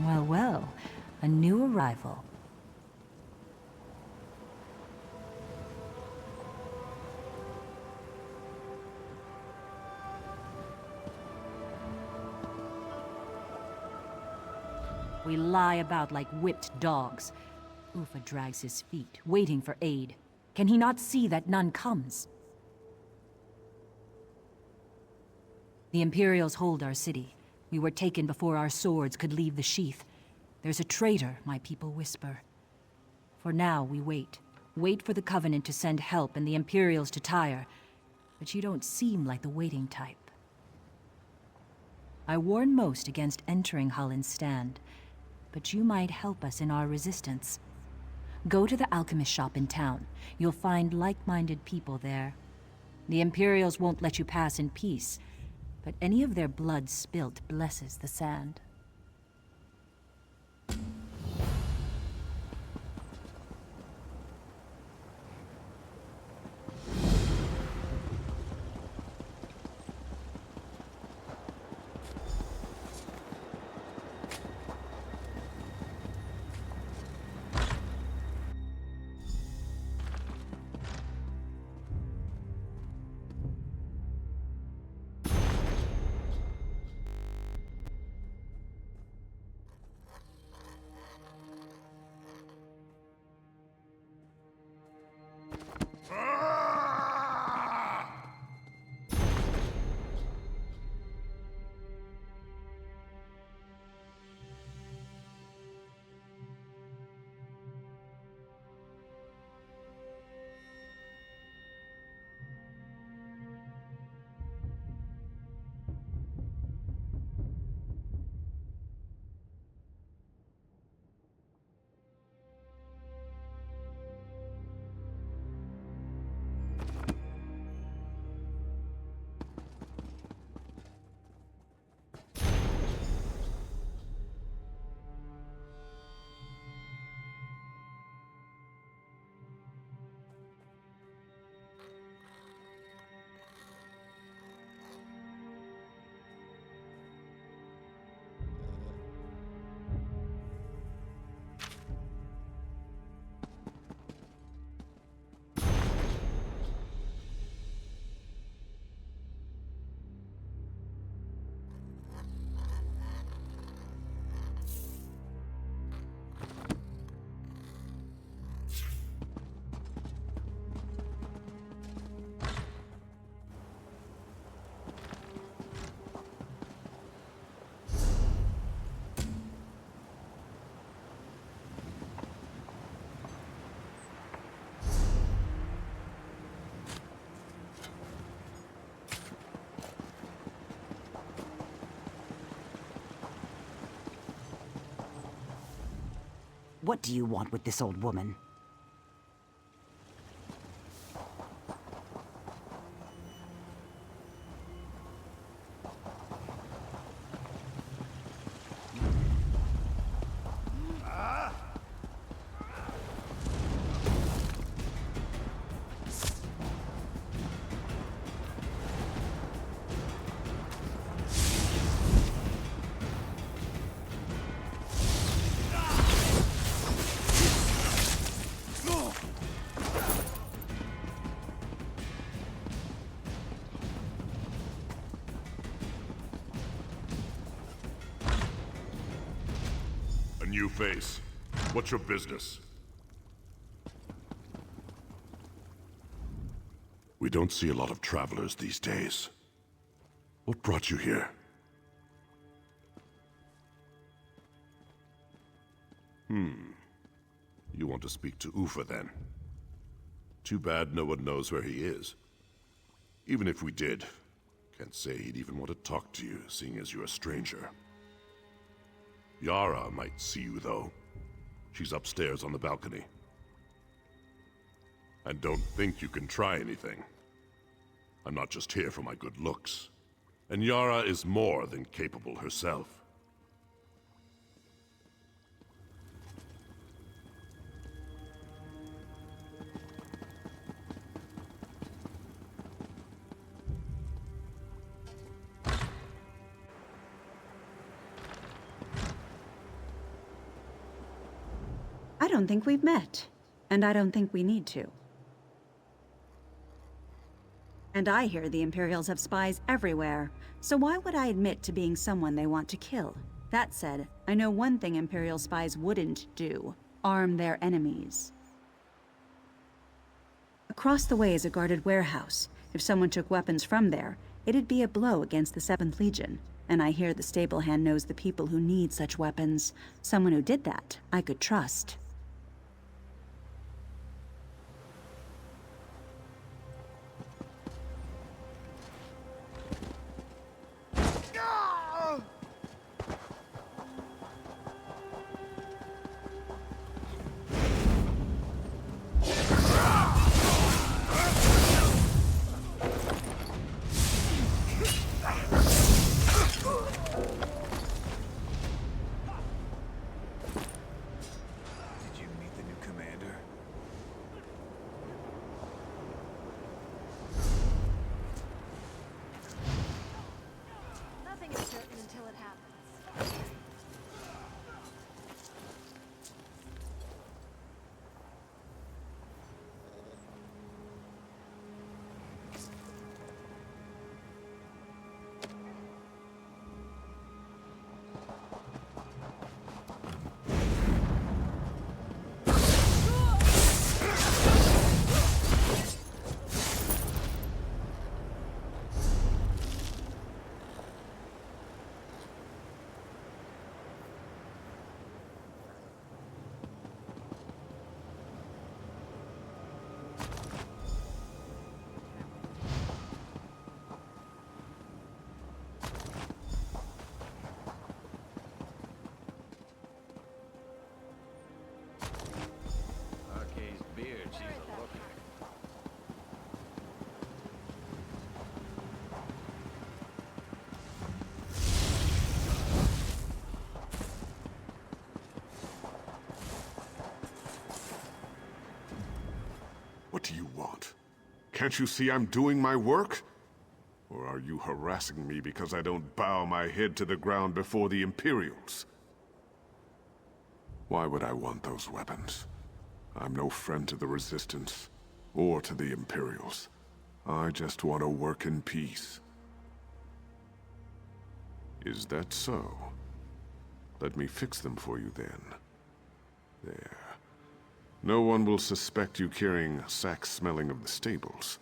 Well, well, a new arrival. We lie about like whipped dogs. Ufa drags his feet, waiting for aid. Can he not see that none comes? The Imperials hold our city. We were taken before our swords could leave the sheath. There's a traitor, my people whisper. For now, we wait. Wait for the Covenant to send help and the Imperials to tire. But you don't seem like the waiting type. I warn most against entering Hallin's stand, but you might help us in our resistance. Go to the alchemist shop in town. You'll find like-minded people there. The Imperials won't let you pass in peace, but any of their blood spilt blesses the sand. What do you want with this old woman? New face. What's your business? We don't see a lot of travelers these days. What brought you here? You want to speak to Ufa then? Too bad no one knows where he is. Even if we did, can't say he'd even want to talk to you, seeing as you're a stranger. Yara might see you, though. She's upstairs on the balcony. And don't think you can try anything. I'm not just here for my good looks. And Yara is more than capable herself. don't think we've met, and I don't think we need to. And I hear the Imperials have spies everywhere, so why would I admit to being someone they want to kill? That said, I know one thing Imperial spies wouldn't do: arm their enemies. Across the way is a guarded warehouse. If someone took weapons from there, it'd be a blow against the 7th Legion. And I hear the stable hand knows the people who need such weapons. Someone who did that, I could trust. What do you want? Can't you see I'm doing my work? Or are you harassing me because I don't bow my head to the ground before the Imperials? Why would I want those weapons? I'm no friend to the Resistance, or to the Imperials. I just want to work in peace. Is that so? Let me fix them for you then. There. No one will suspect you carrying sacks smelling of the stables.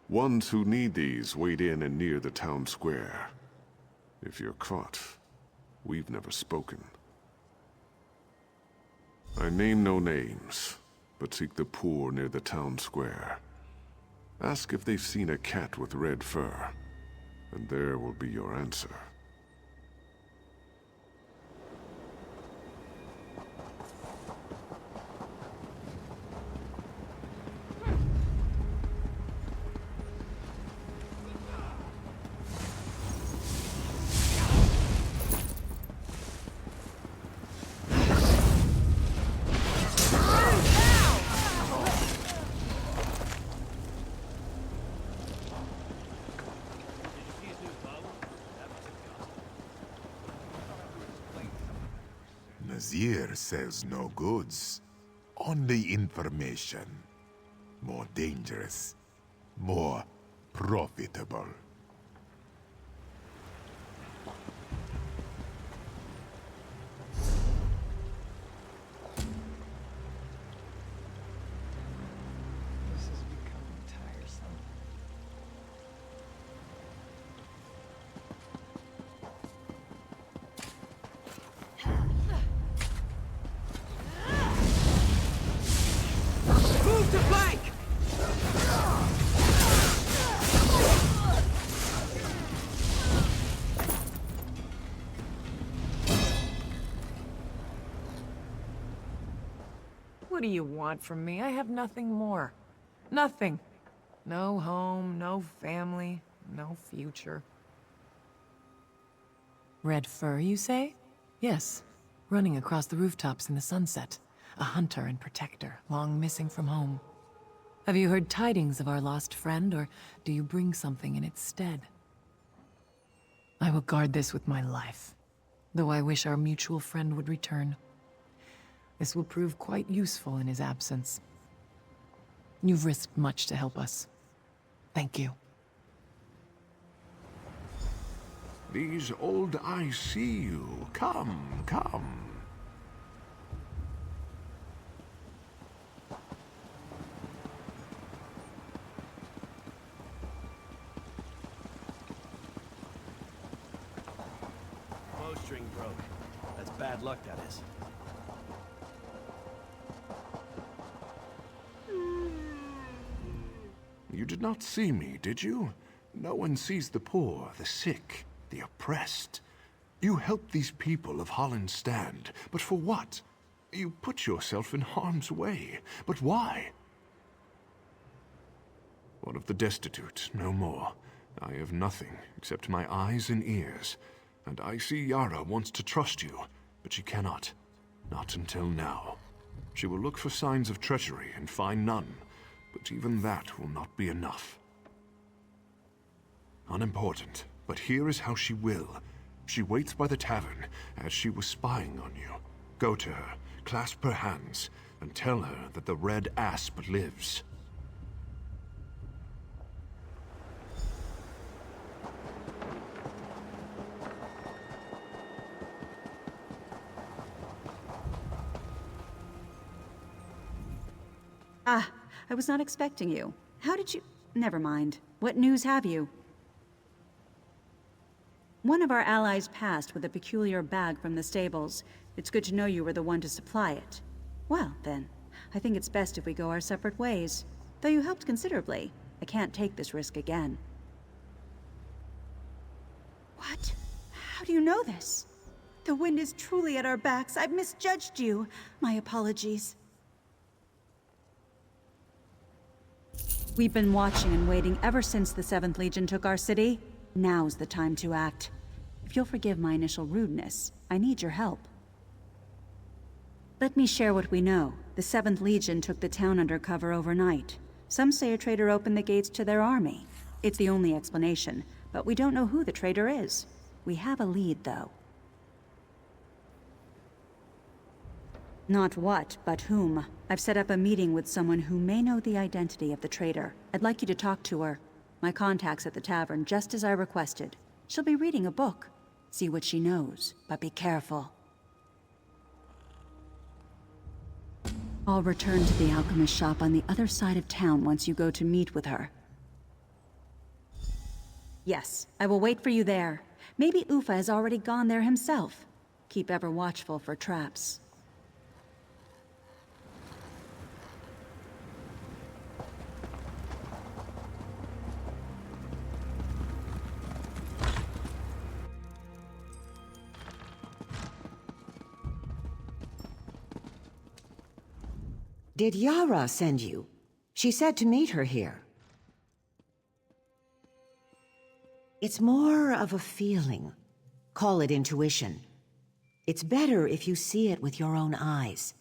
Ones who need these wait in and near the town square. If you're caught, we've never spoken. I name no names, but seek the poor near the town square. Ask if they've seen a cat with red fur, and there will be your answer. Nazir sells no goods, only information. More dangerous, more profitable. This is becoming tiresome. Move to flank! What do you want from me? I have nothing more. Nothing. No home, no family, no future. Red fur, you say? Yes. Running across the rooftops in the sunset. A hunter and protector, long missing from home. Have you heard tidings of our lost friend, or do you bring something in its stead? I will guard this with my life, though I wish our mutual friend would return. This will prove quite useful in his absence. You've risked much to help us. Thank you. These old eyes see you. Come, come. Bowstring broke. That's bad luck, that is. You did not see me, did you? No one sees the poor, the sick, the oppressed. You help these people of Hallin stand, but for what? You put yourself in harm's way, but why? What of the destitute? No more. I have nothing except my eyes and ears, and I see Yara wants to trust you, but she cannot. Not until now. She will look for signs of treachery and find none, but even that will not be enough. Unimportant, but here is how she will. She waits by the tavern, as she was spying on you. Go to her, clasp her hands, and tell her that the red asp lives. Ah, I was not expecting you. How did you... Never mind. What news have you? One of our allies passed with a peculiar bag from the stables. It's good to know you were the one to supply it. Well, then, I think it's best if we go our separate ways. Though you helped considerably, I can't take this risk again. What? How do you know this? The wind is truly at our backs. I've misjudged you. My apologies. We've been watching and waiting ever since the 7th Legion took our city. Now's the time to act. If you'll forgive my initial rudeness, I need your help. Let me share what we know. The 7th Legion took the town under cover overnight. Some say a traitor opened the gates to their army. It's the only explanation, but we don't know who the traitor is. We have a lead, though. Not what, but whom. I've set up a meeting with someone who may know the identity of the traitor. I'd like you to talk to her. My contact's at the tavern, just as I requested. She'll be reading a book. See what she knows, but be careful. I'll return to the alchemist shop on the other side of town once you go to meet with her. Yes, I will wait for you there. Maybe Ufa has already gone there himself. Keep ever watchful for traps. Did Yara send you? She said to meet her here. It's more of a feeling. Call it intuition. It's better if you see it with your own eyes.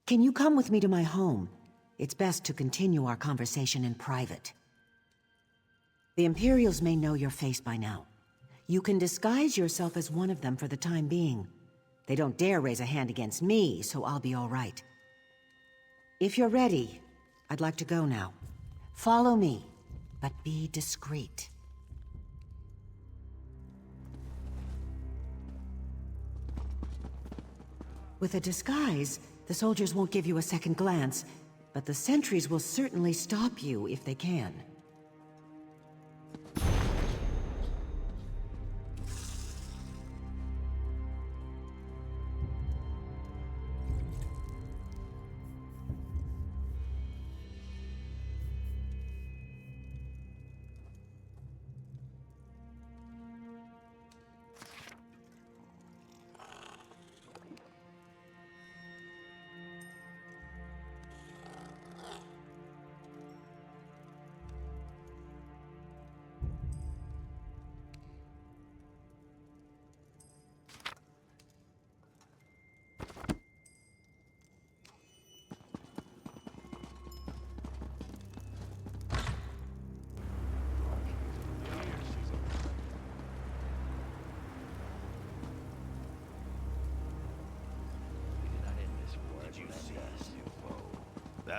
Can you come with me to my home? It's best to continue our conversation in private. The Imperials may know your face by now. You can disguise yourself as one of them for the time being. They don't dare raise a hand against me, so I'll be all right. If you're ready, I'd like to go now. Follow me, but be discreet. With a disguise, the soldiers won't give you a second glance, but the sentries will certainly stop you if they can.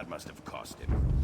That must have cost him.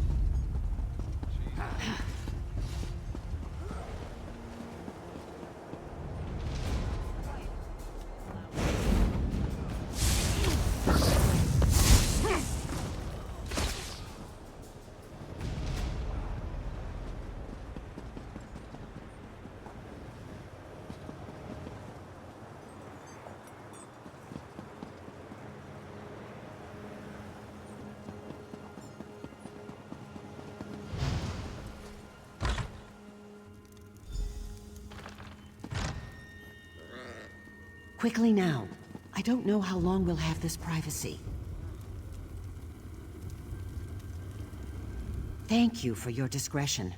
Quickly now. I don't know how long we'll have this privacy. Thank you for your discretion.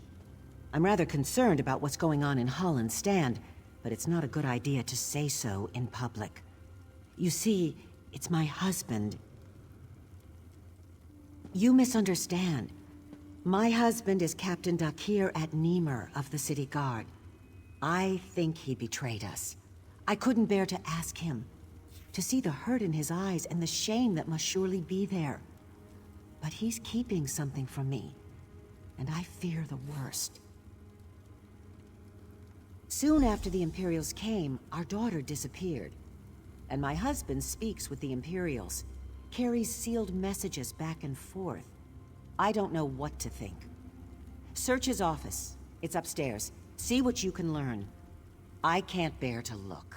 I'm rather concerned about what's going on in Hallin's stand, but it's not a good idea to say so in public. You see, it's my husband. You misunderstand. My husband is Captain Dakir at Nimer of the City Guard. I think he betrayed us. I couldn't bear to ask him, to see the hurt in his eyes and the shame that must surely be there. But he's keeping something from me, and I fear the worst. Soon after the Imperials came, our daughter disappeared, and my husband speaks with the Imperials, carries sealed messages back and forth. I don't know what to think. Search his office. It's upstairs. See what you can learn. I can't bear to look.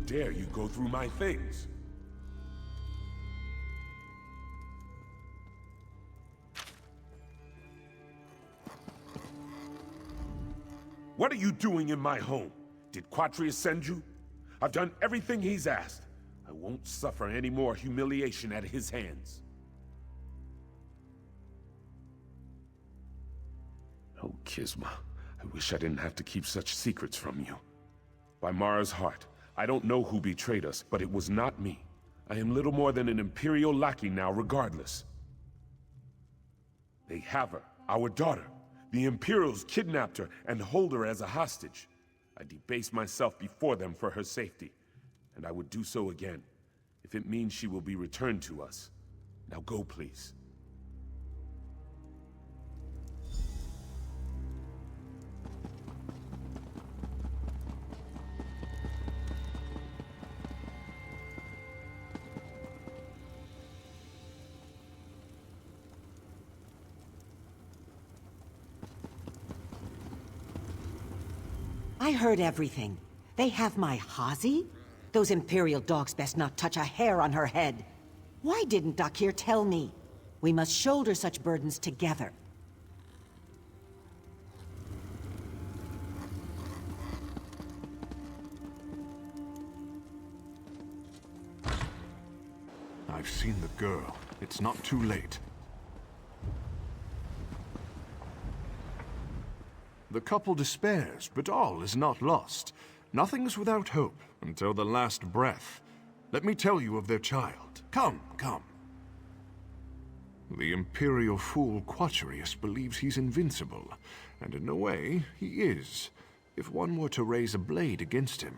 Dare you go through my things? What are you doing in my home? Did Quatrius send you? I've done everything he's asked. I won't suffer any more humiliation at his hands. Oh, Kisma, I wish I didn't have to keep such secrets from you. By Mara's heart, I don't know who betrayed us, but it was not me. I am little more than an Imperial lackey now, regardless. They have her, our daughter. The Imperials kidnapped her and hold her as a hostage. I debase myself before them for her safety, and I would do so again, if it means she will be returned to us. Now go, please. I heard everything. They have my Hazi? Those Imperial dogs best not touch a hair on her head. Why didn't Dakir tell me? We must shoulder such burdens together. I've seen the girl. It's not too late. The couple despairs, but all is not lost. Nothing's without hope until the last breath. Let me tell you of their child. Come, come. The Imperial fool Quatrius believes he's invincible, and in a way, he is. If one were to raise a blade against him,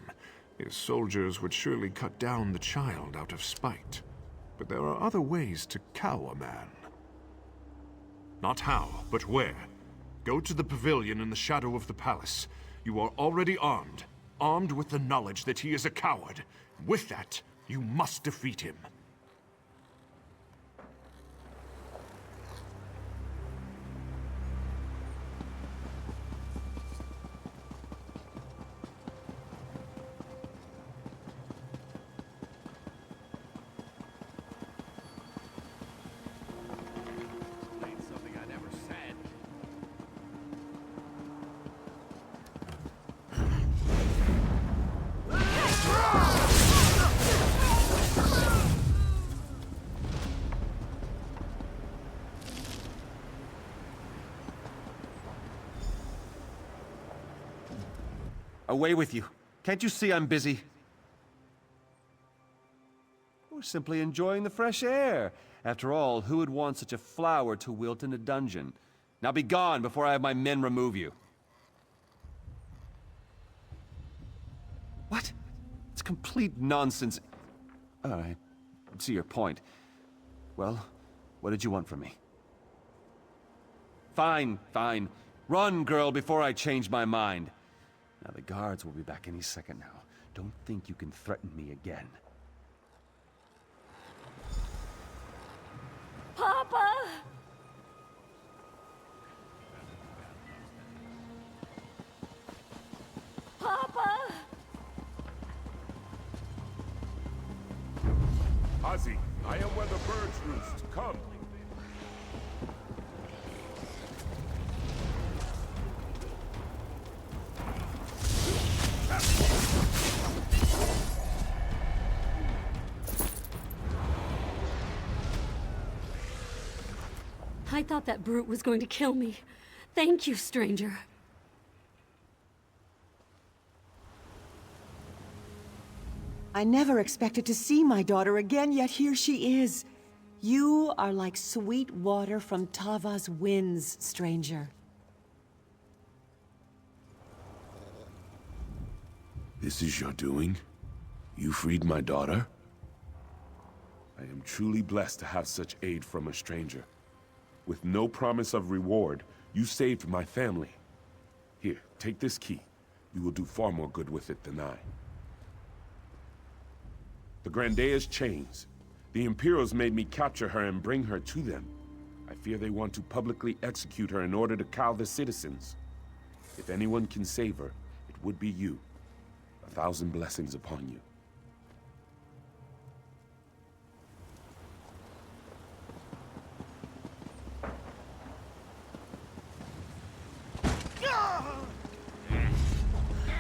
his soldiers would surely cut down the child out of spite. But there are other ways to cow a man. Not how, but where. Go to the pavilion in the shadow of the palace. You are already armed. Armed with the knowledge that he is a coward. With that, you must defeat him. Away with you. Can't you see I'm busy? We're simply enjoying the fresh air. After all, who would want such a flower to wilt in a dungeon? Now be gone before I have my men remove you. What? It's complete nonsense. I see your point. Well, what did you want from me? Fine, fine. Run, girl, before I change my mind. Now, the guards will be back any second now. Don't think you can threaten me again. Papa! Papa! Ozzy, I am where the birds roost. Come. I thought that brute was going to kill me. Thank you, stranger. I never expected to see my daughter again, yet here she is. You are like sweet water from Tava's winds, stranger. This is your doing? You freed my daughter? I am truly blessed to have such aid from a stranger. With no promise of reward, you saved my family. Here, take this key. You will do far more good with it than I. The Grandea's chains. The Imperials made me capture her and bring her to them. I fear they want to publicly execute her in order to cow the citizens. If anyone can save her, it would be you. 1,000 blessings upon you.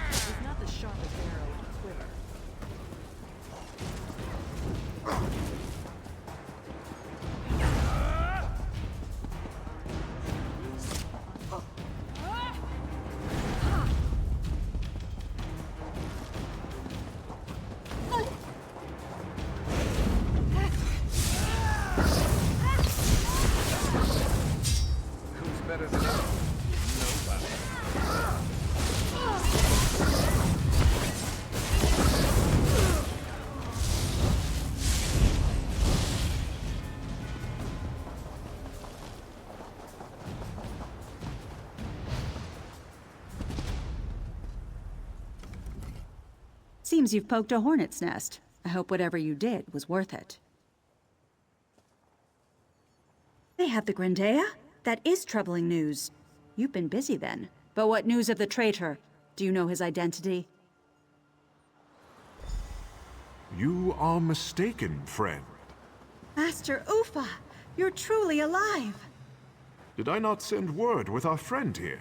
It's not the sharpest arrow in a quiver. Who's better than you? Nobody. Seems you've poked a hornet's nest. I hope whatever you did was worth it. They have the Grandea? That is troubling news. You've been busy then. But what news of the traitor? Do you know his identity? You are mistaken, friend. Master Ufa, you're truly alive. Did I not send word with our friend here?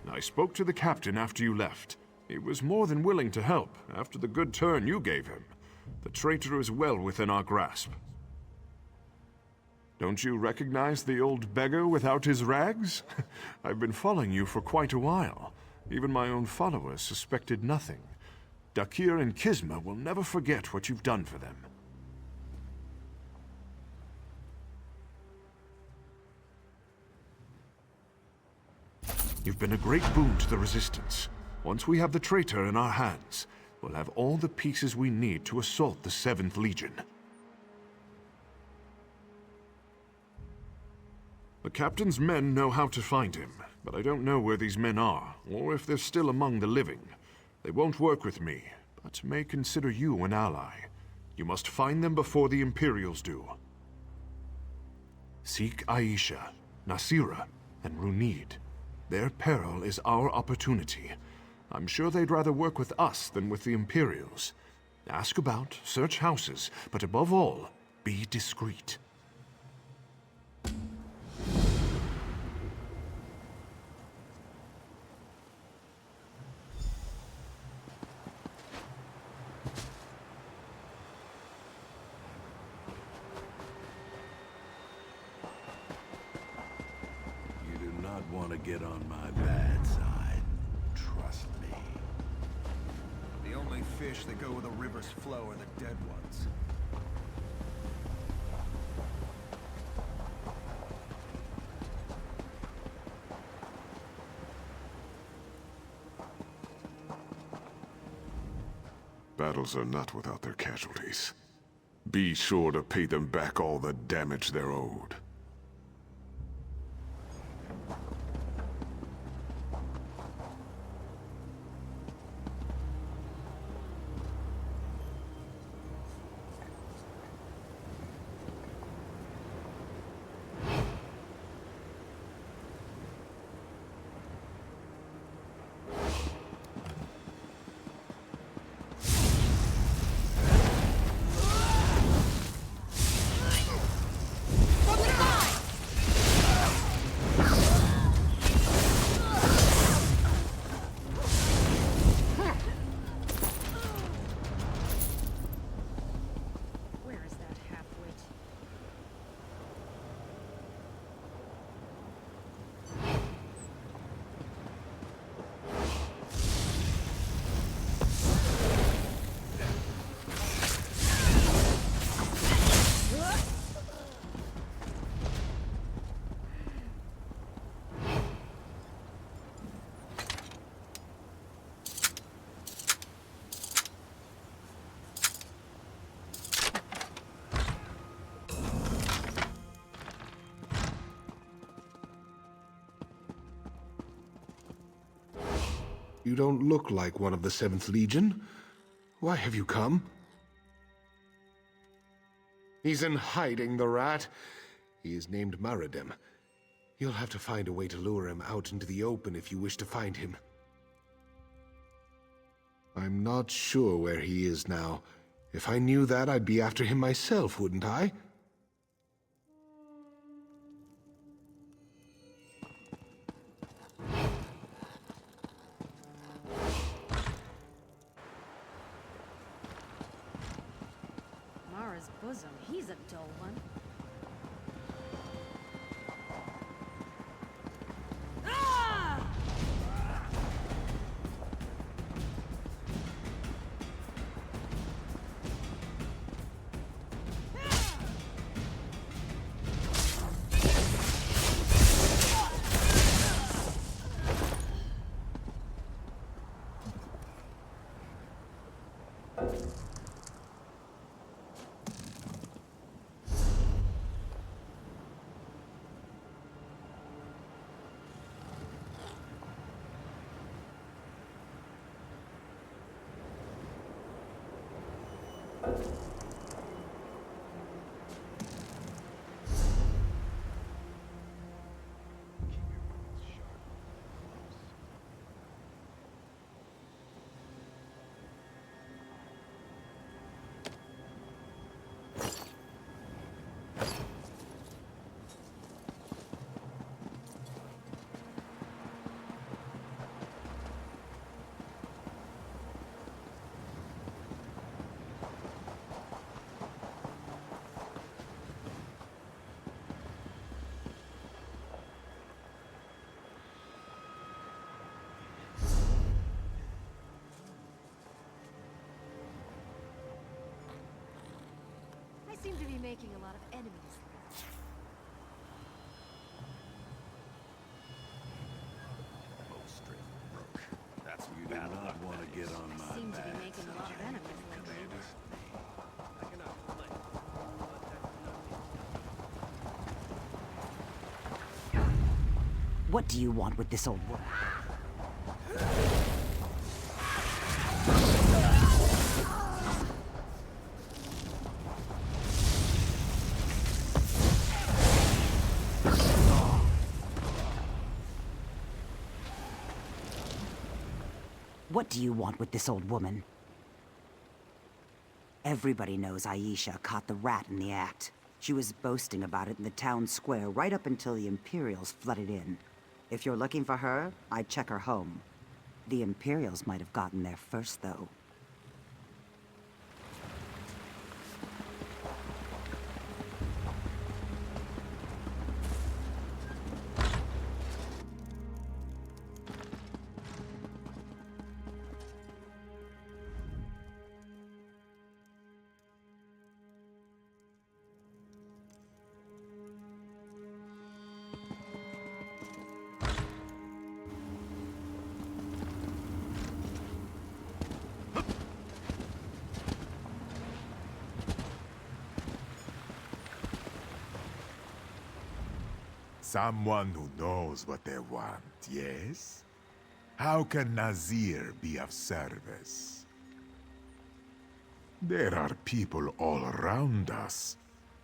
I spoke to the captain after you left. He was more than willing to help after the good turn you gave him. The traitor is well within our grasp. Don't you recognize the old beggar without his rags? I've been following you for quite a while. Even my own followers suspected nothing. Dakir and Kisma will never forget what you've done for them. You've been a great boon to the Resistance. Once we have the traitor in our hands, we'll have all the pieces we need to assault the 7th Legion. The captain's men know how to find him, but I don't know where these men are, or if they're still among the living. They won't work with me, but may consider you an ally. You must find them before the Imperials do. Seek Aisha, Nasira, and Runid. Their peril is our opportunity. I'm sure they'd rather work with us than with the Imperials. Ask about, search houses, but above all, be discreet. want to get on my bad side. Trust me. The only fish that go where the rivers flow are the dead ones. Battles are not without their casualties. Be sure to pay them back all the damage they're owed. You don't look like one of the 7th Legion. Why have you come? He's in hiding, the rat. He is named Maradim. You'll have to find a way to lure him out into the open if you wish to find him. I'm not sure where he is now. If I knew that, I'd be after him myself, wouldn't I? Mara's bosom, he's a dull one. I seem to be making a lot of enemies. That's you do not want to get on my Seem to bad be making a lot of enemies lately. What do you want with this old woman? What do you want with this old woman? Everybody knows Aisha caught the rat in the act. She was boasting about it in the town square right up until the Imperials flooded in. If you're looking for her, I'd check her home. The Imperials might have gotten there first, though. Someone who knows what they want, yes? How can Nazir be of service? There are people all around us.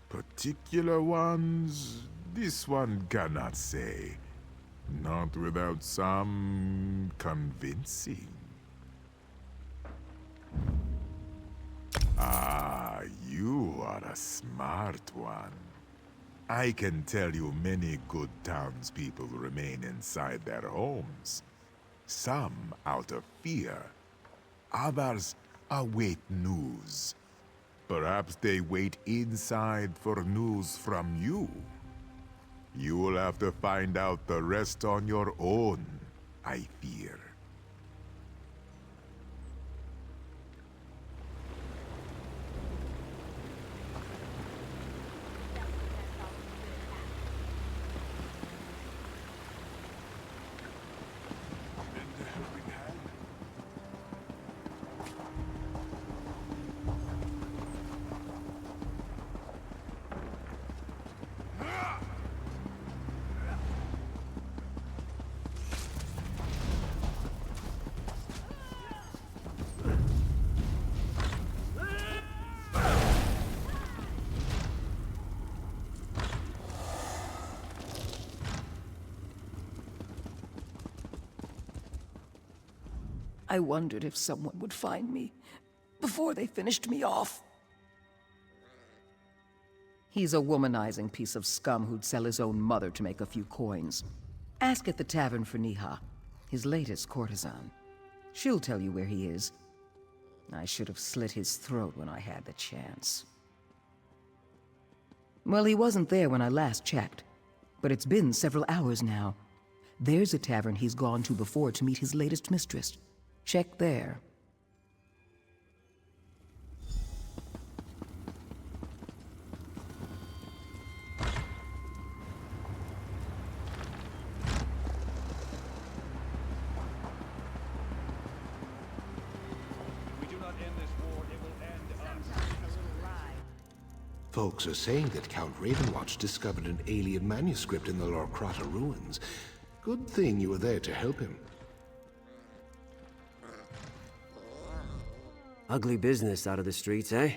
Particular ones, this one cannot say. Not without some convincing. Ah, you are a smart one. I can tell you many good townspeople remain inside their homes. Some out of fear. Others await news. Perhaps they wait inside for news from you. You will have to find out the rest on your own, I fear. I wondered if someone would find me before they finished me off. He's a womanizing piece of scum who'd sell his own mother to make a few coins. Ask at the tavern for Niha, his latest courtesan. She'll tell you where he is. I should have slit his throat when I had the chance. Well, he wasn't there when I last checked, but it's been several hours now. There's a tavern he's gone to before to meet his latest mistress. Check there. Folks are saying that Count Ravenwatch discovered an alien manuscript in the Lorkrata ruins. Good thing you were there to help him. Ugly business out of the streets, eh?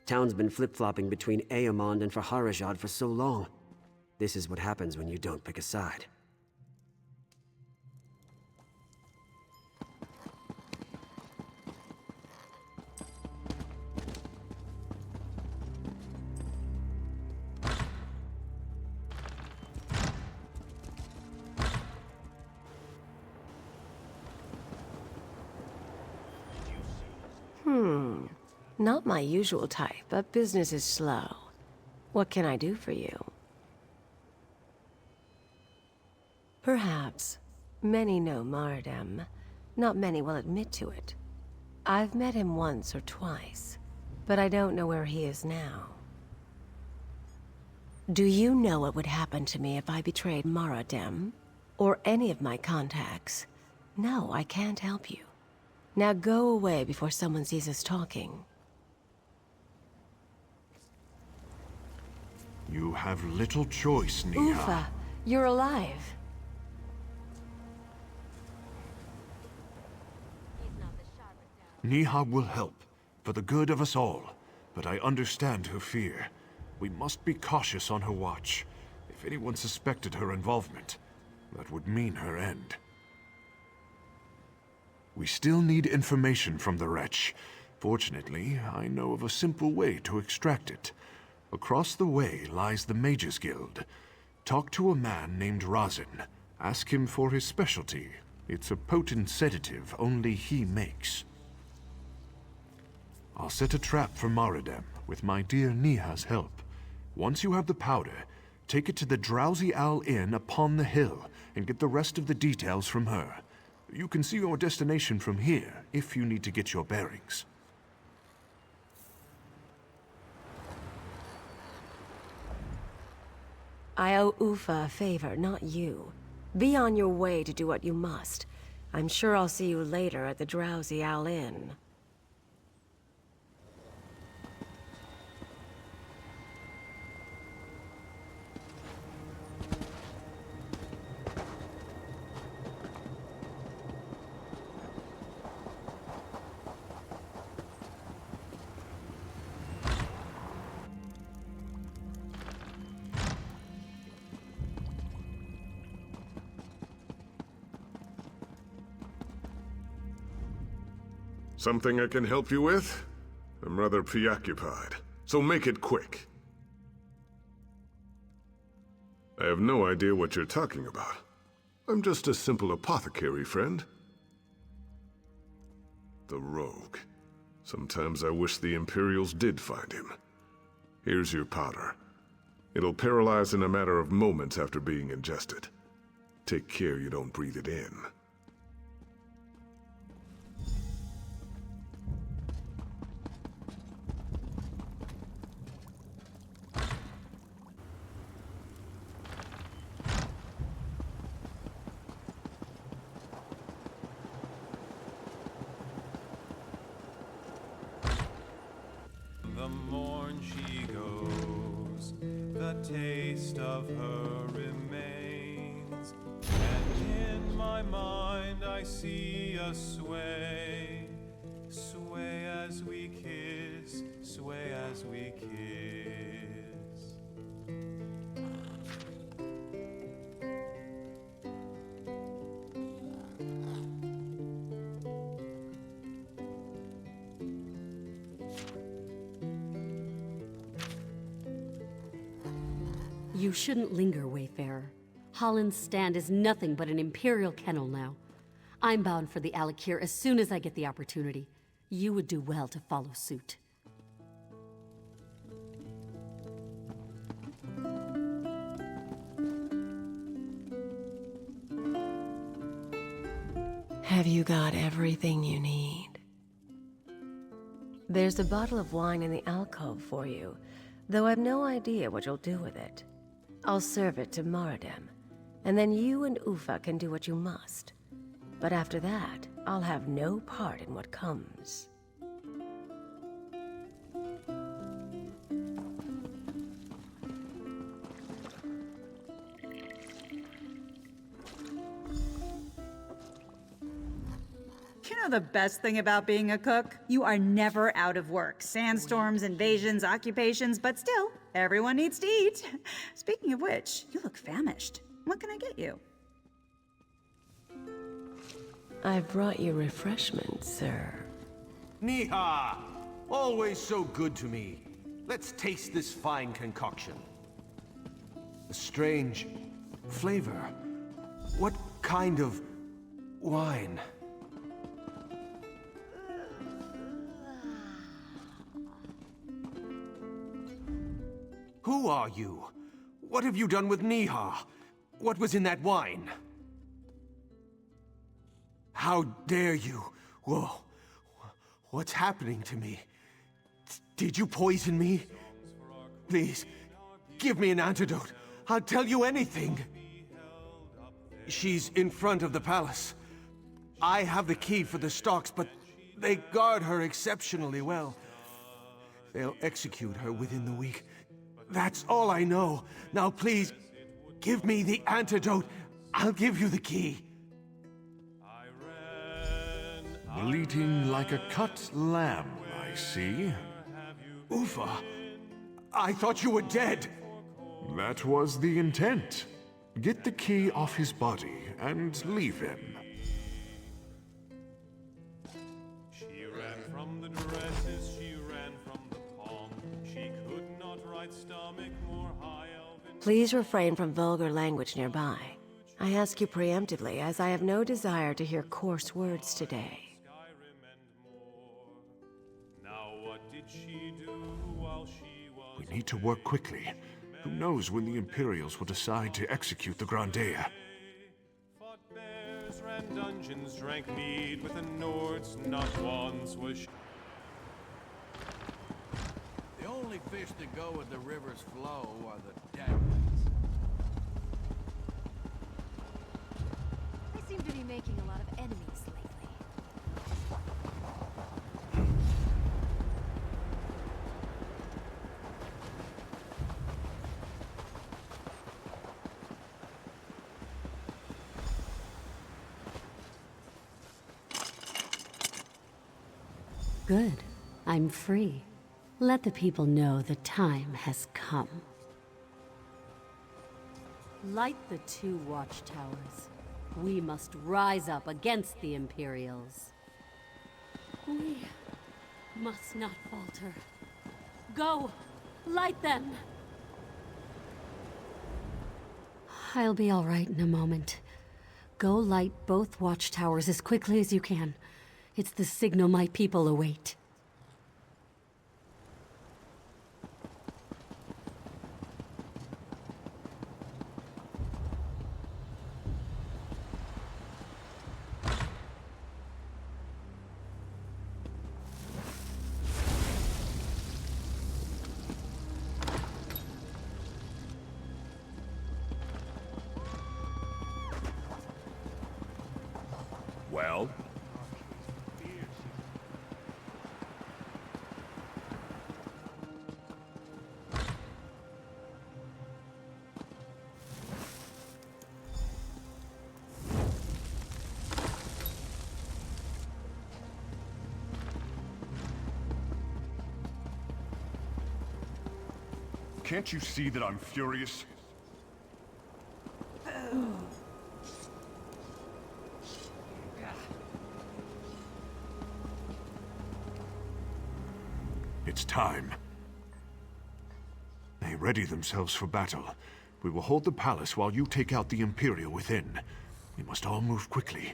Town's been flip-flopping between Aemond and Faharajad for so long. This is what happens when you don't pick a side. Not my usual type, but business is slow. What can I do for you? Perhaps. Many know Maradem. Not many will admit to it. I've met him once or twice, but I don't know where he is now. Do you know what would happen to me if I betrayed Maradem? Or any of my contacts? No, I can't help you. Now go away before someone sees us talking. You have little choice, Niha. Ufa, you're alive. Niha will help, for the good of us all. But I understand her fear. We must be cautious on her watch. If anyone suspected her involvement, that would mean her end. We still need information from the wretch. Fortunately, I know of a simple way to extract it. Across the way lies the Mages Guild. Talk to a man named Razin. Ask him for his specialty. It's a potent sedative only he makes. I'll set a trap for Maradem with my dear Niha's help. Once you have the powder, take it to the Drowsy Owl Inn upon the hill and get the rest of the details from her. You can see your destination from here if you need to get your bearings. I owe Ufa a favor, not you. Be on your way to do what you must. I'm sure I'll see you later at the Drowsy Owl Inn. Something I can help you with? I'm rather preoccupied, so make it quick. I have no idea what you're talking about. I'm just a simple apothecary, friend. The rogue. Sometimes I wish the Imperials did find him. Here's your powder. It'll paralyze in a matter of moments after being ingested. Take care you don't breathe it in. The morn she goes, the taste of her remains, and in my mind I see us sway, sway as we kiss, sway as we kiss. You shouldn't linger, Wayfarer. Hallin's stand is nothing but an Imperial kennel now. I'm bound for the Alakir as soon as I get the opportunity. You would do well to follow suit. Have you got everything you need? There's a bottle of wine in the alcove for you, though I've no idea what you'll do with it. I'll serve it to Moradem, and then you and Ufa can do what you must. But after that, I'll have no part in what comes. You know the best thing about being a cook? You are never out of work. Sandstorms, invasions, occupations, but still, everyone needs to eat. Speaking of which, you look famished. What can I get you? I've brought you refreshments, sir. Niha! Always so good to me. Let's taste this fine concoction. A strange flavor. What kind of wine? Who are you? What have you done with Niha? What was in that wine? How dare you? Whoa. What's happening to me? Did you poison me? Please, give me an antidote. I'll tell you anything. She's in front of the palace. I have the key for the stocks, but they guard her exceptionally well. They'll execute her within the week. That's all I know. Now please, give me the antidote. I'll give you the key. Bleating like a cut lamb, I see. Ufa, I thought you were dead. That was the intent. Get the key off his body and leave him. She ran from the dresses, she ran from the palm. She could not write stomach more high elven. Please refrain from vulgar language nearby. I ask you preemptively, as I have no desire to hear coarse words today. We need to work quickly. Who knows when the Imperials will decide to execute the Grandea? Fought bears, ran dungeons, drank mead with the Nords, not once was The only fish that go with the river's flow are the dead ones. I seem to be making a lot of enemies lately. Good. I'm free. Let the people know the time has come. Light the 2 watchtowers. We must rise up against the Imperials. We must not falter. Go! Light them! I'll be all right in a moment. Go light both watchtowers as quickly as you can. It's the signal my people await. Well? Can't you see that I'm furious? It's time. They ready themselves for battle. We will hold the palace while you take out the Imperial within. We must all move quickly.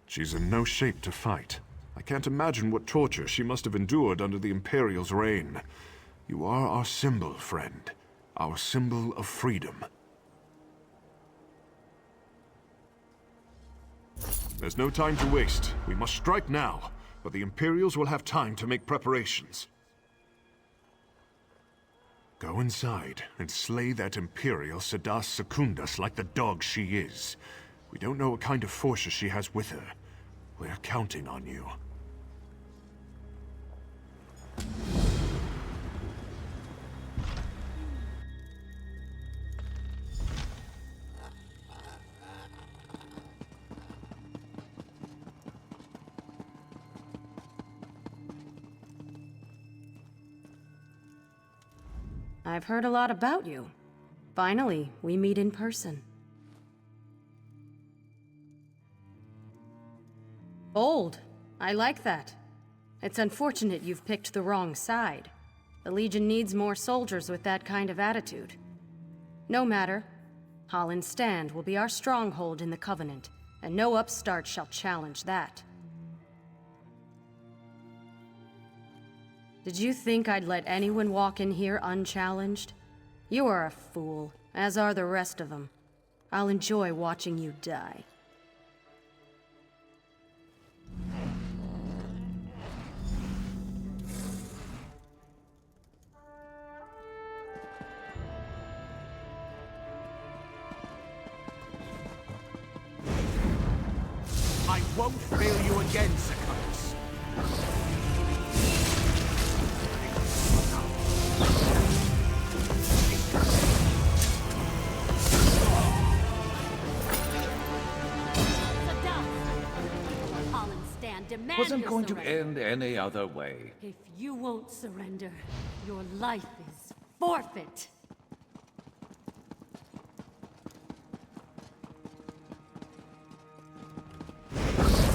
She's in no shape to fight. I can't imagine what torture she must have endured under the Imperial's reign. You are our symbol, friend. Our symbol of freedom. There's no time to waste. We must strike now, but the Imperials will have time to make preparations. Go inside and slay that Imperial Sedas Secundus like the dog she is. We don't know what kind of forces she has with her. We're counting on you. I've heard a lot about you. Finally, we meet in person. Bold. I like that. It's unfortunate you've picked the wrong side. The Legion needs more soldiers with that kind of attitude. No matter. Hallin's Stand will be our stronghold in the Covenant, and no upstart shall challenge that. Did you think I'd let anyone walk in here unchallenged? You are a fool, as are the rest of them. I'll enjoy watching you die. I won't fail you again, Secundus. Wasn't going to end any other way. If you won't surrender, your life is forfeit.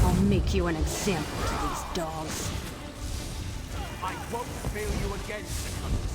I'll make you an example to these dogs. I won't fail you again, Secundus.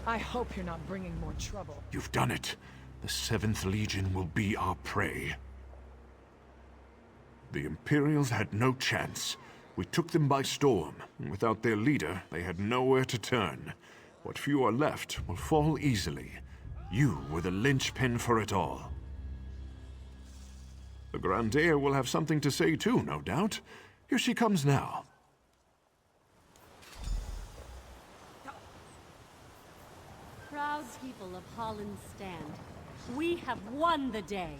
I hope you're not bringing more trouble. You've done it. The 7th Legion will be our prey. The Imperials had no chance. We took them by storm, and without their leader, they had nowhere to turn. What few are left will fall easily. You were the linchpin for it all. The Grand Heir will have something to say too, no doubt. Here she comes now. people of Hallin stand. We have won the day.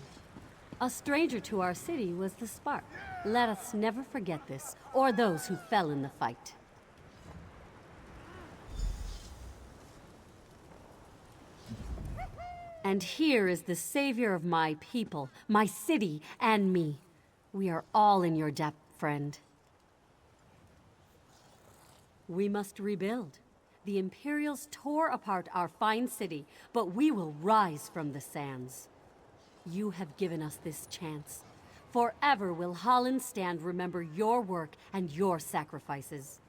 A stranger to our city was the spark. Let us never forget this, or those who fell in the fight. And here is the savior of my people, my city, and me. We are all in your debt, friend. We must rebuild. The Imperials tore apart our fine city, but we will rise from the sands. You have given us this chance. Forever will Hallin stand remember your work and your sacrifices.